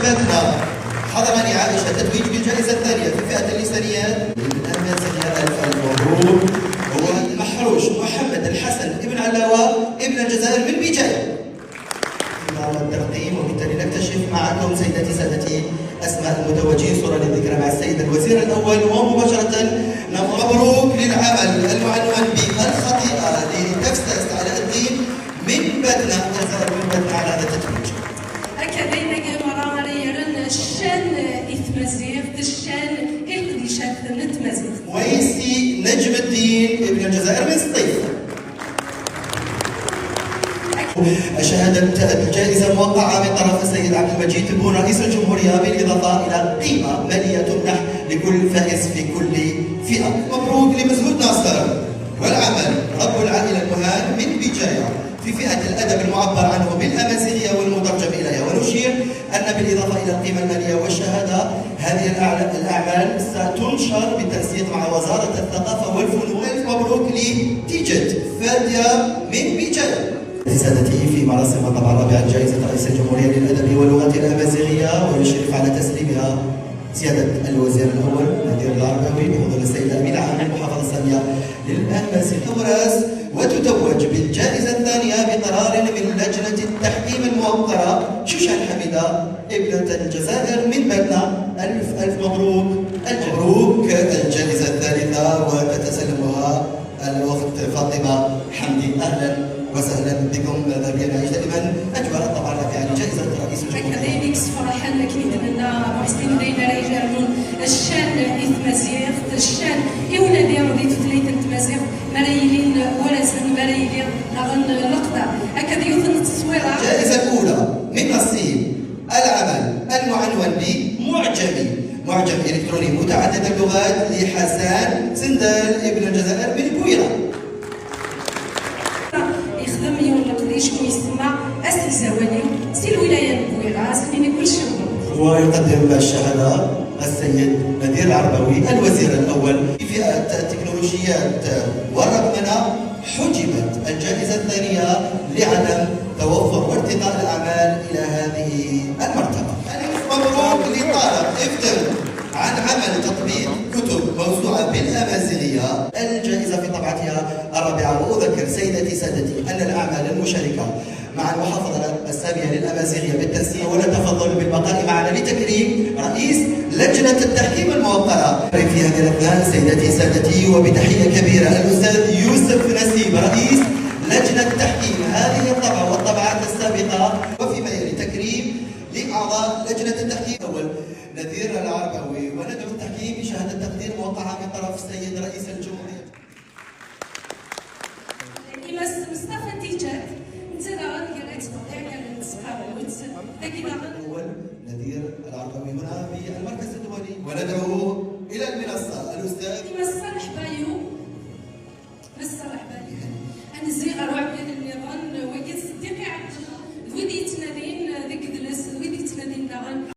بدنا حضرماني عائشة تتويج بالجائزة الثانية في فئة اللسانيات للأمازيغية. ألف مبروك. هو المحروش محمد الحسن ابن علاوة ابن الجزائر من بجاية. الترقيم وبالتالي نكتشف معكم سيداتي سادتي أسماء المتوجين صورة للذكرى مع السيد الوزير الأول. ومباشرة مبروك للعمل المعنون بالخطيئة لتفسس علاء الدين من بدنا الجزائر من بدنا على هذا التتويج. أكاديمية مرامريرن الشان إثمازيغ الشان إلقديشات نتمازيغ. ويسي نجم الدين ابن الجزائر من سطيف. شهادة الجائزة موقعة من طرف السيد عبد المجيد تبون رئيس الجمهورية بالإضافة إلى قيمة مالية تمنح لكل فائز في كل فئة. مبروك لمزهود ناصر والعمل رب العائلة المهان من بجاية في فئة الأدب المعبر عنه بالأمازيغية والمترجم إليها. ونشير أن بالإضافة إلى القيمة المالية والشهادة هذه الأعمال ستنشر بالتنسيق مع وزارة الثقافة والفنون. مبروك لتيجت فادية من بجاية. سادتي في مراسم الطبعة الرابعة جائزة رئيس الجمهورية للأدب واللغة الأمازيغية ويشرف على تسليمها سيادة الوزير الأول نذير العرباوي بحضور السيد الأمين العام للمحافظة الثانية للأمازيغ. تبرز وتتوج بالجائزة الثانية بقرار من لجنة التحكيم الموقرة شوشان حميدة ابنة الجزائر من بدنا. ألف مبروك. مبروك الجائزة الثالثة وتتسلمها الأخت فاطمة حمدي. أهلا وسهلا بكم. ماذا بينا نعيش دائما اجواء الطبعه الرابعه لجائزه رئيس الجمهوريه. أكاديميكس فرحان كنيد منا محسن دينا رايجرون الشان إثمازيغ الشان إونا ديالو دي تثليت التمازيغ مرايلين ورسن مرايلين نغن لقطة أكاد يوثن التصويرة. الجائزة الأولى من نصيب العمل المعنون معجم إلكتروني متعدد اللغات لحسان سندال ابن الجزائر من بويرة. يخدم يولقديش ويسمع أسي زوالي سي الولاية البويرة سنيني كل شيء. ويقدم الشهادة السيد نذير العرباوي الوزير الأول. في فئة التكنولوجيات والرقمنة حجبت الجائزة الثانية لعدم توفر وارتقاء الأعمال إلى هذه المرتبة. مبروك لطالب افتن عن عمل تطبيق كتب موسوعة بالأمازيغية الجائزة في طبعتها الرابعة. وأذكر سيدتي سادتي أن الأعمال المشاركة مع المحافظة السامية للأمازيغية بالتنسيق ونتفضل بالبقاء معنا لتكريم رئيس لجنة التحكيم الموقرة في هذه الأثناء. سيدتي سادتي وبتحية كبيرة الأستاذ يوسف نسيب رئيس لجنة تحكيم هذه الطبعة والطبعات السابقة. وفيما يلي تكريم لأعضاء لجنة التحكيم الأول نذير العرباوي. وندعو التحكيم بشهادة تقدير موقعة من طرف السيد رئيس الجمهورية.